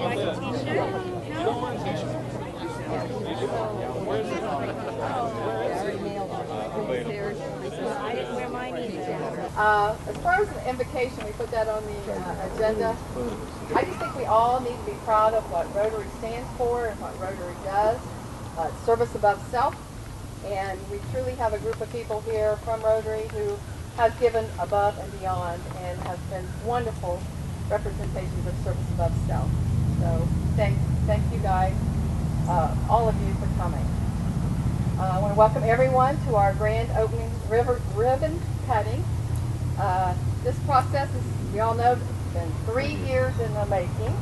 like a t-shirt? I didn't wear mine either. As far as the invocation, we put that on the agenda. I just think we all need to be proud of what Rotary stands for and what Rotary does. Service above self. And we truly have a group of people here from Rotary who have given above and beyond and have been wonderful representations of service above self. So thank you guys, all of you for coming. I want to welcome everyone to our grand opening ribbon cutting. This process is, we all know, been 3 years in the making.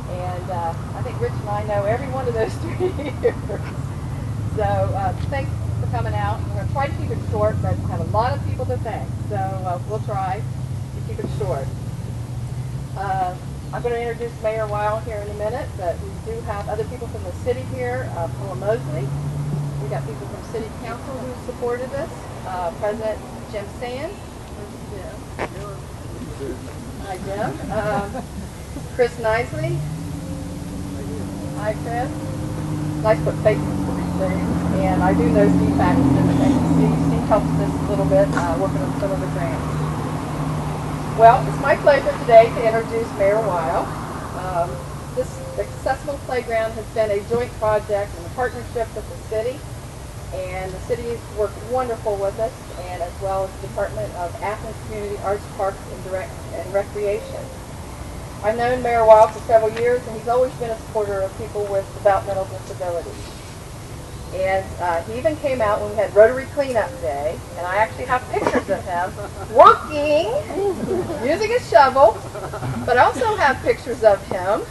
And I think Rich and I know every one of those 3 years. So thanks for coming out. We're going to try to keep it short, but we have a lot of people to thank. So we'll try to keep it short. I'm going to introduce Mayor Weil here in a minute, but we do have other people from the city here. Paula Mosley. We got people from City Council who supported us. President Jim Sands. Where's Jim? Hi, Jim. Chris Nisley. Hi, Chris. Nice put faces to these things. And I do know Steve Paxton. Steve helps us a little bit working on some of the grants. Well, it's my pleasure today to introduce Mayor Weil. This accessible playground has been a joint project and a partnership with the city. And the city has worked wonderful with us, and as well as the Department of Athens Community Arts, Parks, and Recreation. I've known Mayor Weil for several years, and he's always been a supporter of people with developmental disabilities. And he even came out when we had Rotary Cleanup Day, and I actually have pictures of him working, using a shovel, but I also have pictures of him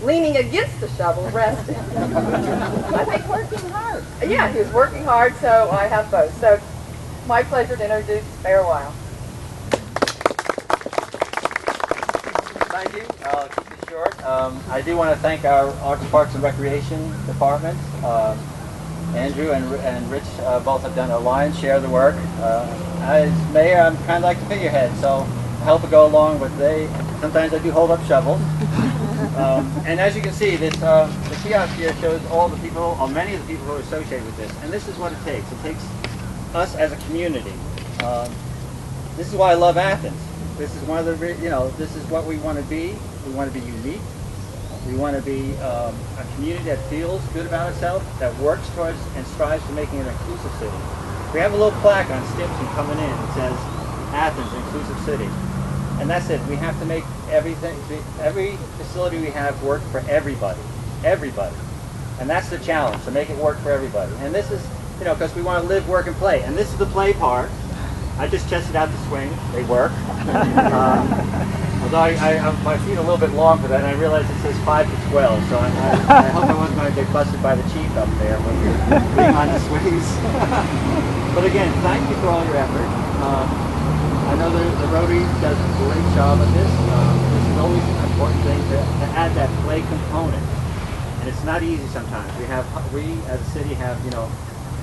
leaning against the shovel, resting. I think working hard. Yeah, he was working hard, so I have both. So it's my pleasure to introduce Mayor Weil. Thank you. I'll keep it short. I do want to thank our Arts, Parks, and Recreation Department. Andrew and Rich both have done a lion's share of the work. As mayor, I'm kind of like the figurehead, so I help it go along, but sometimes I do hold up shovels. And as you can see, this the kiosk here shows all the people, or many of the people who are associated with this. And this is what it takes. It takes us as a community. This is why I love Athens. This is one of the, this is what we want to be. We want to be unique. We want to be a community that feels good about itself, that works towards and strives to making an inclusive city. We have a little plaque on Stimson coming in that says, Athens, Inclusive City. And that's it. We have to make everything, every facility we have work for everybody. Everybody. And that's the challenge, to make it work for everybody. And this is, because we want to live, work, and play. And this is the play part. I just tested out the swing. They work. Although my feet are a little bit long for that, and I realize it says 5 to 12, so I hope I wasn't going to get busted by the chief up there when we're being on the swings. But again, thank you for all your effort. I know the Rotary does a great job of this. This is always an important thing to add that play component, and it's not easy sometimes. We as a city have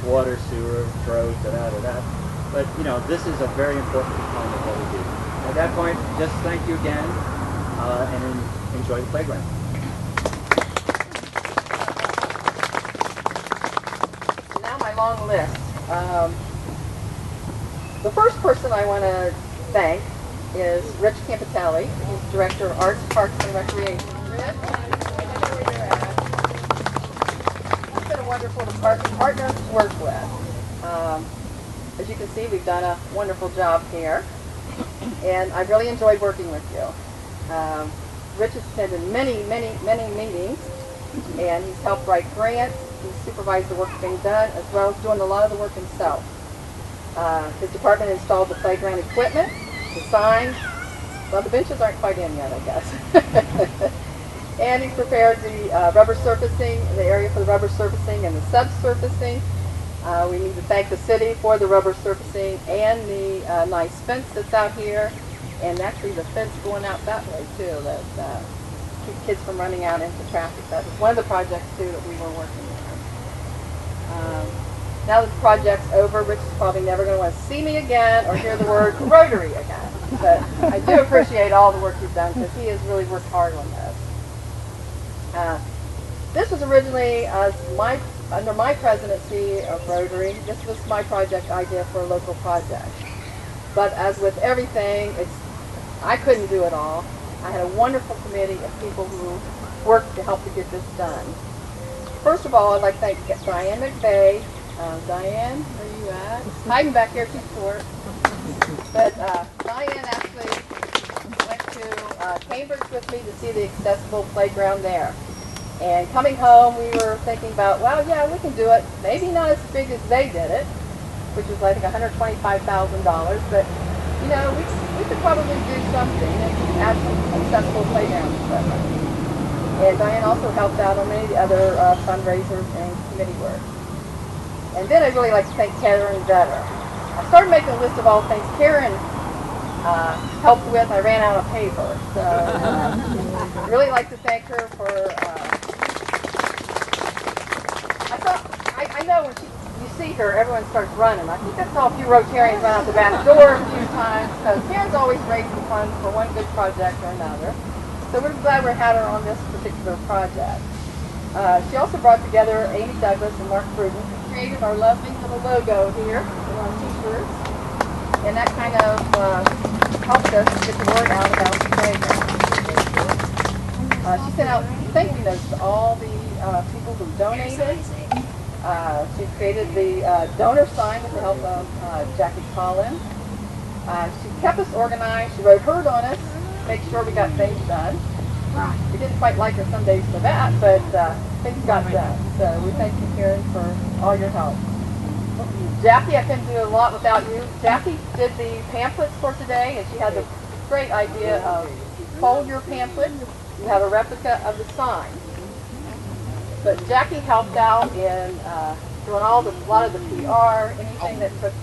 water, sewer, roads, but this is a very important component of what we do. At that point, just thank you again, and enjoy the playground. Now my long list. The first person I want to thank is Rich Campitelli, who's Director of Arts, Parks, and Recreation. Rich, I know where you're at. He's been a wonderful partner to work with. As you can see, we've done a wonderful job here, and I've really enjoyed working with you. Rich has attended many meetings, and he's helped write grants, he's supervised the work being done, as well as doing a lot of the work himself. His department installed the playground equipment, the signs. Well, the benches aren't quite in yet, I guess. And he's prepared the rubber surfacing, the area for the rubber surfacing and the subsurfacing. We need to thank the city for the rubber surfacing and the nice fence that's out here, and actually the fence going out that way too, that keep kids from running out into traffic. That was one of the projects too that we were working on. Now that the project's over, Rich is probably never going to want to see me again or hear the word Rotary again. But I do appreciate all the work you've done, because he has really worked hard on this. This was originally under my presidency of Rotary. This was my project idea for a local project. But as with everything, I couldn't do it all. I had a wonderful committee of people who worked to help to get this done. First of all, I'd like to thank Diane McVeigh. Diane, where are you at? Hiding back here, she's short. But Diane actually went to Cambridge with me to see the accessible playground there. And coming home, we were thinking about, well, yeah, we can do it. Maybe not as big as they did it, which was, I think, $125,000. But, you know, we could probably do something and add some accessible playground equipment. And Diane also helped out on many of the other fundraisers and committee work. And then I'd really like to thank Karen Vetter. I started making a list of all the things Karen helped with. I ran out of paper. So I'd really like to thank her for... I know when you see her, everyone starts running. I think I saw a few Rotarians run out the back door a few times because Karen's always raising funds for one good project or another. So we're glad we had her on this particular project. She also brought together Amy Douglas and Mark Bruton, who created our lovely little logo here on t-shirts. And that kind of helped us get the word out about the playground. She sent out thank you notes to all the people who donated. She created the donor sign with the help of Jackie Collins. She kept us organized. She wrote HERD on us to make sure we got things done. We didn't quite like her some days for that, but things got done. So we thank you, Karen, for all your help. Jackie, I couldn't do a lot without you. Jackie did the pamphlets for today, and she had the great idea of fold your pamphlet. You have a replica of the sign. But Jackie helped out in doing a lot of the PR, anything that took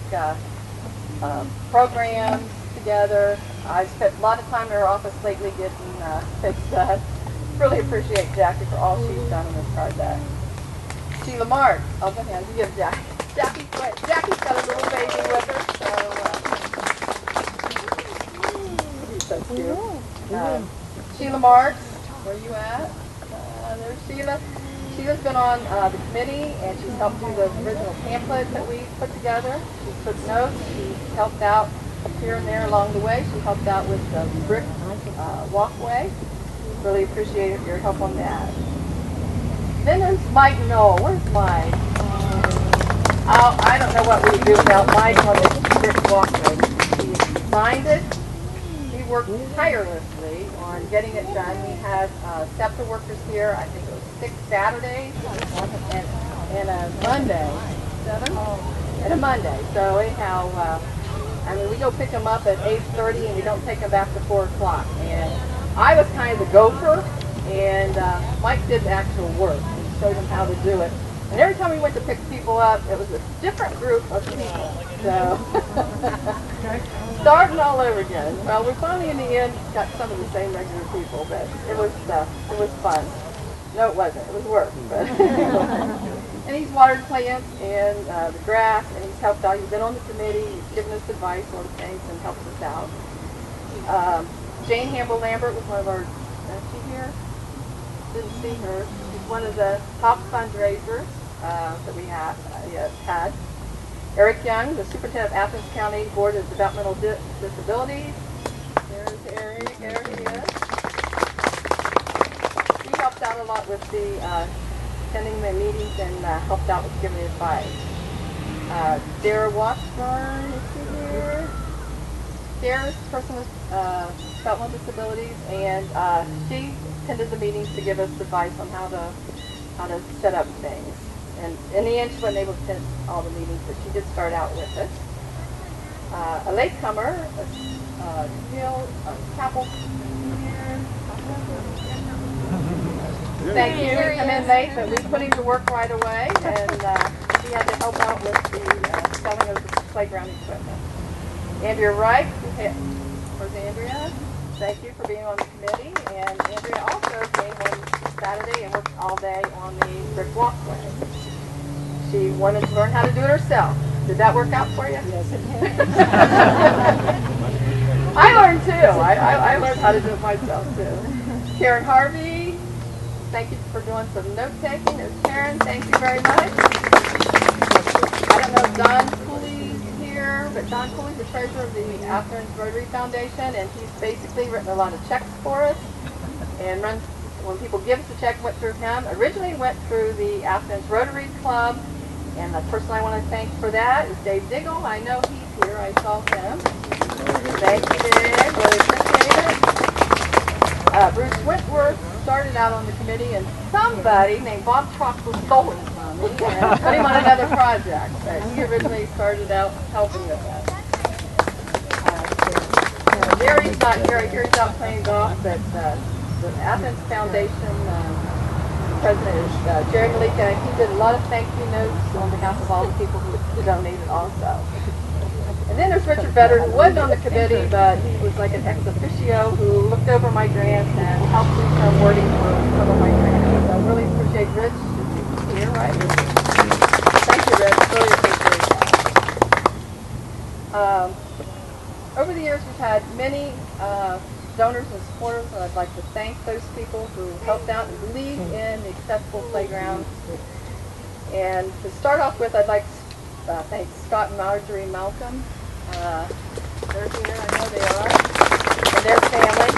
programs together. I spent a lot of time in her office lately getting things done. Really appreciate Jackie for all she's done in this project. Sheila Mark, I'll go ahead and give Jackie. Jackie's got a little baby with her, so he's so cute. Sheila Marks, where are you at? There's Sheila. Sheila's been on the committee, and she's helped do the original pamphlet that we put together. She's put notes. She's helped out here and there along the way. She helped out with the brick walkway. Really appreciate your help on that. Then there's Mike Knoll. Where's Mike? I don't know what we would do without Mike on this brick walkway. He designed it. He worked tirelessly on getting it done. We had SEPTA workers here. I think it was 6 Saturdays and a Monday. 7? And a Monday. So anyhow, I mean, we go pick them up at 8:30 and we don't take them back to 4 o'clock. And I was kind of the gopher, and Mike did the actual work and showed them how to do it. And every time we went to pick people up, it was a different group of people. So, starting all over again. Well, we finally, in the end, got some of the same regular people, but it was fun. No, it wasn't. It was work. But and he's watered plants and the grass, and he's helped out. He's been on the committee. He's given us advice on things and helps us out. Jane Hamble-Lambert was one of our, is she here? Didn't see her. She's one of the top fundraisers that we have had. Eric Young, the superintendent of Athens County Board of Developmental Disabilities. There's Eric. There he is. He helped out a lot with the attending the meetings and helped out with giving advice. Dara Washburn, is she here? Dara's a person with developmental disabilities, and she attended the meetings to give us advice on how to set up things. And in the end, she wasn't able to attend all the meetings, but she did start out with us. A latecomer, Jill Capel here. Thank you. He came in late, but we put him to work right away, and he had to help out with the selling of the playground equipment. Andrea Wright, where's Andrea? Thank you for being on the committee. And Andrea also came on Saturday and worked all day on the brick walkway. She wanted to learn how to do it herself. Did that work out for you? Yes, it did. I learned too. I learned how to do it myself too. Karen Harvey, thank you for doing some note-taking. There's Karen. Thank you very much. I don't know if Don Cooley's here, but Don Cooley's the treasurer of the Athens Rotary Foundation, and he's basically written a lot of checks for us. And when people give us a check, went through him. Originally went through the Athens Rotary Club, and the person I want to thank for that is Dave Diggle. I know he's here. I saw him. Thank you, Dave. Really appreciate it. Bruce Whitworth started out on the committee, and somebody named Bob Troxel stole him from me and put him on another project. But he originally started out helping with that. Jerry's not here. He's out playing golf, but the Athens Foundation president is Jerry Malika. He did a lot of thank you notes on behalf of all the people who donated also. And then there's Richard Vedder, who wasn't on the committee, but he was like an ex officio who looked over my grants and helped me some wording for some of my grants. So I really appreciate Rich. He's here, right? Thank you, Rich. Really appreciate that. Over the years, we've had many donors and supporters, and I'd like to thank those people who helped out and believe in the accessible playground. And to start off with, I'd like to thank Scott and Marjorie Malcolm. They're here, I know they are, and their family.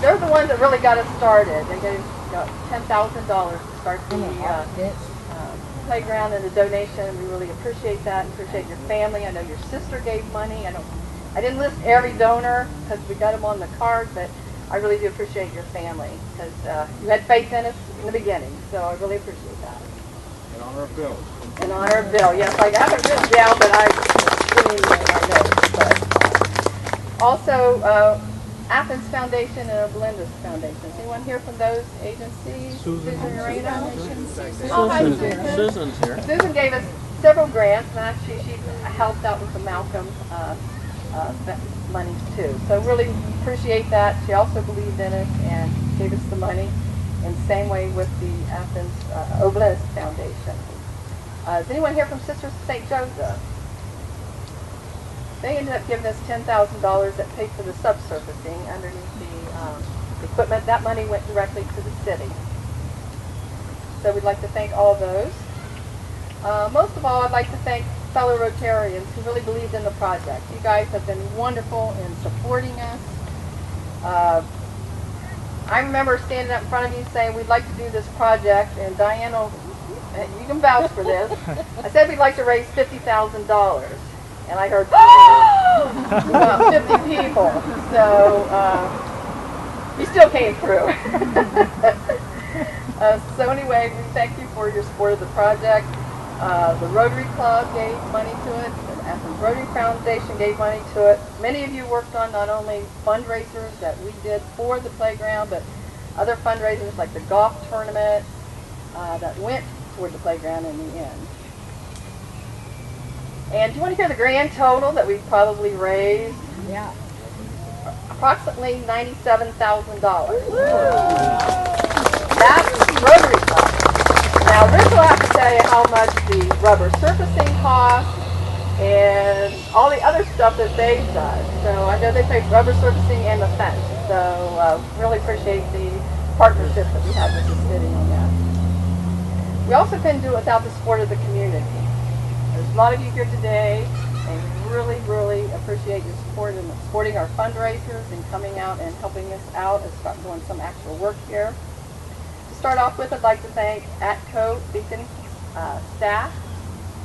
They're the ones that really got us started. They gave $10,000 to start the playground and the donation. We really appreciate that and appreciate your family. I know your sister gave money. I didn't list every donor because we got them on the card, but I really do appreciate your family because you had faith in us in the beginning, so I really appreciate that. In honor of Bill. In honor of Bill, yes. I haven't written down, but I didn't even know my notes. But also, Athens Foundation and Belinda's Foundation. Is anyone here from those agencies? Susan Arena? Oh, hi, Susan. Susan's here. Susan gave us several grants, and actually she helped out with the Malcolm money too. So really appreciate that. She also believed in us and gave us the money. And same way with the Athens Obelisk Foundation. Is anyone here from Sisters of St. Joseph? They ended up giving us $10,000 that paid for the subsurfacing underneath the equipment. That money went directly to the city. So we'd like to thank all those. Most of all, I'd like to thank fellow Rotarians who really believed in the project. You guys have been wonderful in supporting us. I remember standing up in front of you saying we'd like to do this project, and Diane, you can vouch for this. I said we'd like to raise $50,000, and I heard about 50 people. So you still came through. So anyway, we thank you for your support of the project. The Rotary Club gave money to it. The Athens Rotary Foundation gave money to it. Many of you worked on not only fundraisers that we did for the playground, but other fundraisers like the golf tournament that went toward the playground in the end. And do you want to hear the grand total that we probably raised? Yeah. Approximately $97,000. That's Rotary Club. Now, Rich will have to tell you how much the rubber surfacing costs and all the other stuff that they've done. So I know they paid rubber surfacing and the fence. So really appreciate the partnership that we have with the city on that. We also couldn't do it without the support of the community. There's a lot of you here today, and we really, really appreciate your support in supporting our fundraisers and coming out and helping us out and start doing some actual work here. Start off with, I'd like to thank ATCO Beacon staff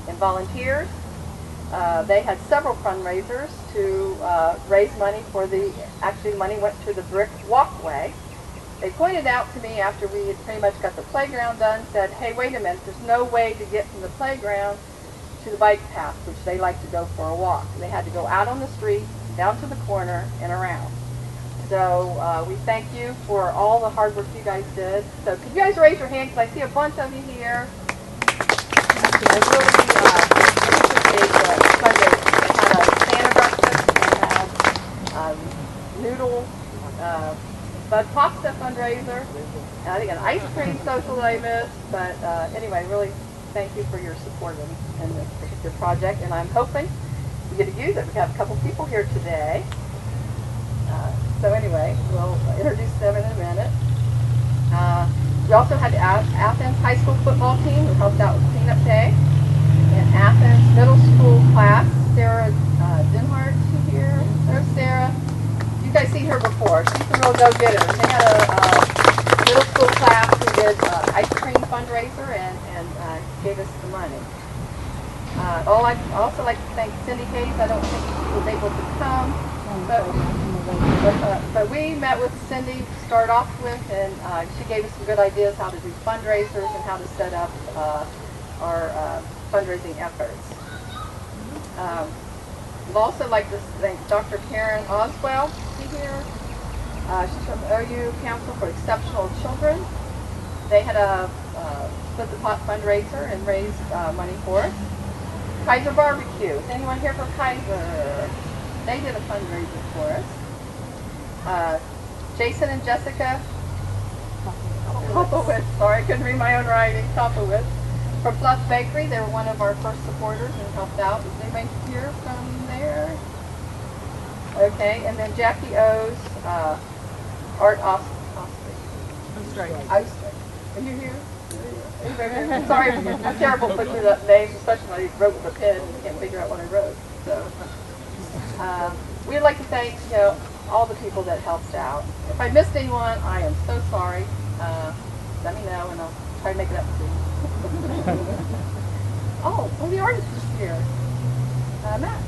and volunteers. They had several fundraisers to raise money for actually money went to the brick walkway. They pointed out to me after we had pretty much got the playground done, said, hey, wait a minute, there's no way to get from the playground to the bike path, which they like to go for a walk. They had to go out on the street, down to the corner, and around. So we thank you for all the hard work you guys did. So could you guys raise your hands? Because I see a bunch of you here. I really appreciate the fundraising. They had a Santa breakfast. They had noodle bud pasta fundraiser. And I think an ice cream social that I missed. But anyway, really thank you for your support in this particular project. And I'm hoping we get to use it. We have a couple people here today. So anyway, we'll introduce them in a minute. We also had the Athens high school football team who helped out with cleanup day. And Athens middle school class, Sarah Dinhart, she here. There's Sarah. You guys seen her before. She's a real go-getter. They had a middle school class who did ice cream fundraiser and gave us the money. I'd also like to thank Cindy Hayes. I don't think she was able to come, but we met with Cindy to start off with, and she gave us some good ideas how to do fundraisers and how to set up our fundraising efforts. I'd also like to thank Dr. Karen Oswell. Is she here? She's from OU Council for Exceptional Children. They had a split the pot fundraiser and raised money for us. Kaiser Barbecue. Is anyone here for Kaiser? They did a fundraiser for us. Jason and Jessica Kopowitz. Sorry, I couldn't read my own writing. Kopowitz. From Fluff Bakery, they were one of our first supporters and helped out. Is anybody here from there? Okay, and then Jackie O's Art Ostrich. Are you here? Sorry, I'm terrible putting through that name, especially when I wrote with a pen and can't figure out what I wrote. So we'd like to thank all the people that helped out. If I missed anyone, I am so sorry. Let me know and I'll try to make it up to you. Oh, well, the artist is here. Matt.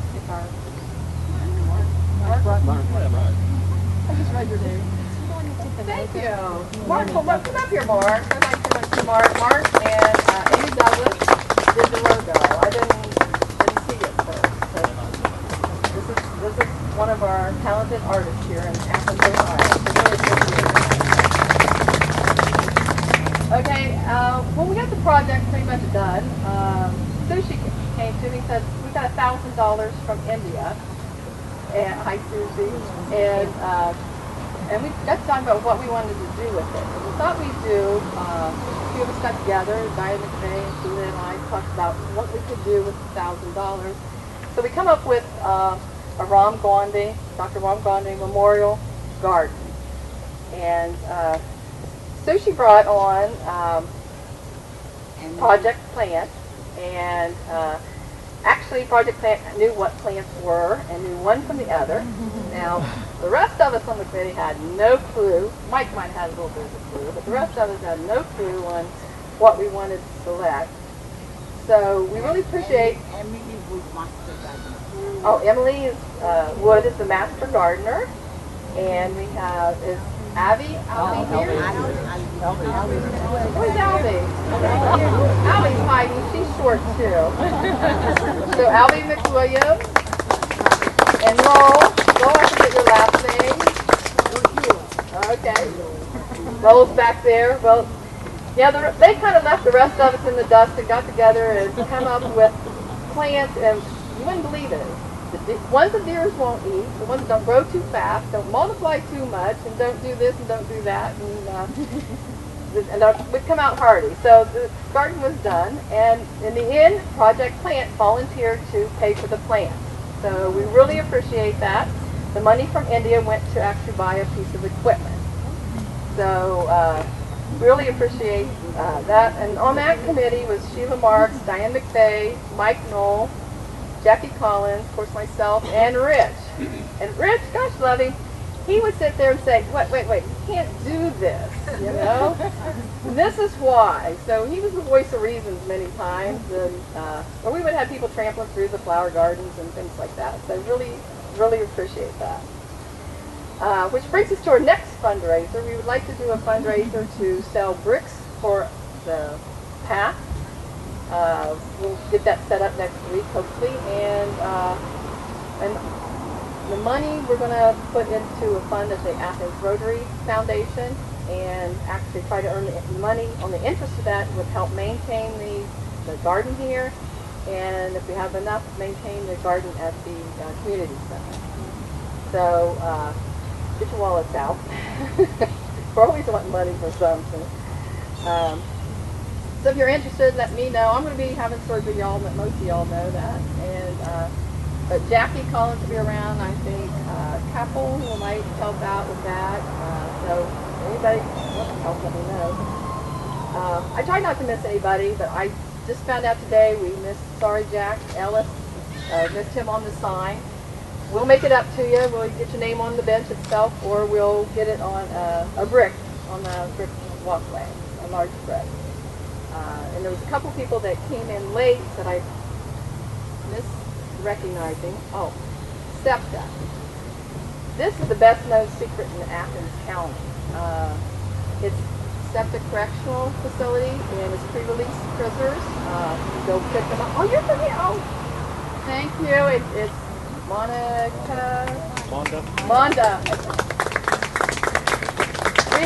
I just read your name. Thank you. Mark, come up here, Mark. I'd like to mention Mark. Mark and Amy Douglas did the logo. I didn't see it first. So this is one of our talented artists here in Athens, Ohio. So really appreciate it. Okay, well, we got the project pretty much done. Sushi came to me and said, we got $1,000 from India. And hi, Susie. And we got to talk about what we wanted to do with it. And we thought we'd do, a few of us got together, Diane McVeigh and Sheila and I talked about what we could do with $1,000. So we come up with a Ram Gandhi, Dr. Ram Gandhi Memorial Garden. And Sushi brought on Project Plant, and actually Project Plant knew what plants were and knew one from the other. Now, the rest of us on the committee had no clue. Mike might have had a little bit of a clue, but the rest of us had no clue on what we wanted to select. So we really appreciate. Emily Wood, master gardener. Oh, Emily Wood is the master gardener, and we have Abby here. Where's Abby? Abby's hiding. She's short too. So Abby McWilliams and Lowell. Lowell, I forget your last name. Okay. Lowell's back there. Well, yeah, they kind of left the rest of us in the dust and got together and come up with plants, and you wouldn't believe it. The ones the deers won't eat, the ones that don't grow too fast, don't multiply too much, and don't do this and don't do that, and would come out hardy. So the garden was done, and in the end, Project Plant volunteered to pay for the plants. So we really appreciate that. The money from India went to actually buy a piece of equipment. So really appreciate that. And on that committee was Sheila Marks, Diane McVeigh, Mike Knoll, Jackie Collins, of course myself, and Rich. And Rich, gosh love him, he would sit there and say, wait, you can't do this, you know? This is why. So he was the voice of reasons many times, and or we would have people trampling through the flower gardens and things like that. So really appreciate that. Which brings us to our next fundraiser. We would like to do a fundraiser to sell bricks for the path. We'll get that set up next week, hopefully, and the money we're going to put into a fund at the Athens Rotary Foundation, and actually try to earn the money on the interest of that would help maintain the garden here, and if we have enough, maintain the garden at the community center. So get your wallets out. We're always wanting money for something. So if you're interested, let me know. I'm going to be having surgery, y'all, but most of y'all know that. And but Jackie Collins will be around, I think. Capel who might help out with that. So anybody wants to help, let me know. I try not to miss anybody, but I just found out today we missed Sorry Jack Ellis. Missed him on the sign. We'll make it up to you. We'll get your name on the bench itself, or we'll get it on a brick on the brick walkway, a large brick. And there was a couple people that came in late that I misrecognizing. Oh, SEPTA. This is the best known secret in Athens County. It's SEPTA Correctional Facility, and it's pre-release prisoners. You go pick them up. Oh, you're from here. Oh, thank you. It's Monda. We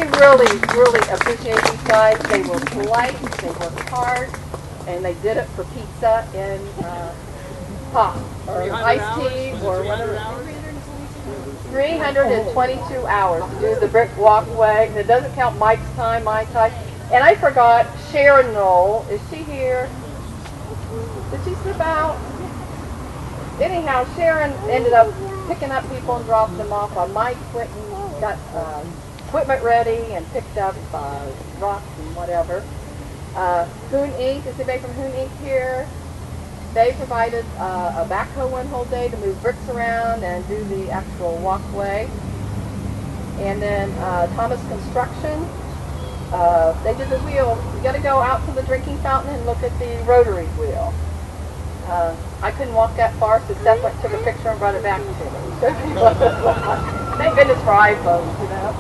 really appreciate these guys. They were polite, they worked hard, and they did it for pizza and pop or iced tea or whatever. 322 hours to do the brick walkway. And it doesn't count Mike's time, my time. And I forgot Sharon Knoll. Is she here? Did she slip out? Anyhow, Sharon ended up picking up people and dropping them off while Mike went and got equipment ready and picked up rocks and whatever. Hoon Inc. Is anybody from Hoon Inc. here? They provided a backhoe one whole day to move bricks around and do the actual walkway. And then Thomas Construction, they did the wheel. You got to go out to the drinking fountain and look at the rotary wheel. I couldn't walk that far, so Seth went, took a picture and brought it back to me. Thank goodness for iPhones, you know.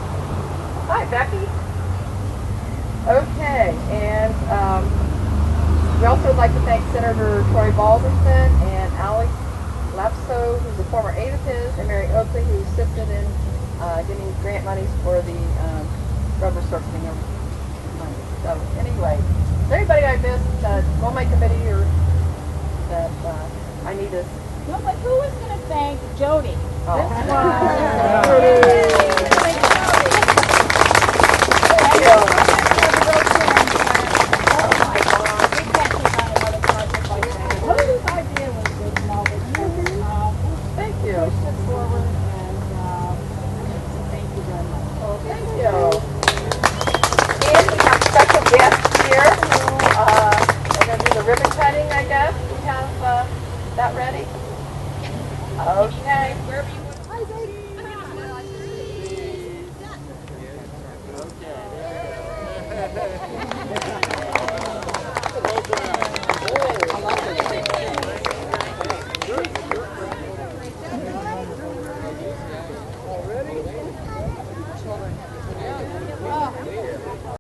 Hi, Becky. Okay, and we also would like to thank Senator Troy Balderson and Alex Lapso, who's a former aide of his, and Mary Oakley, who assisted in getting grant monies for the rubber surfacing money. So anyway, is there anybody I missed on my committee or that I need to? No, but who is going to thank Jody? Oh. This one. Thank you. Oh my God, we can't take on another project like that. Jody's idea was good, Thank you. pushed it forward, and thank you very much. Well, thank you. And we have special guests here. We're going to do the ribbon cutting, I guess. We have that ready? Okay. Hi, Zadie.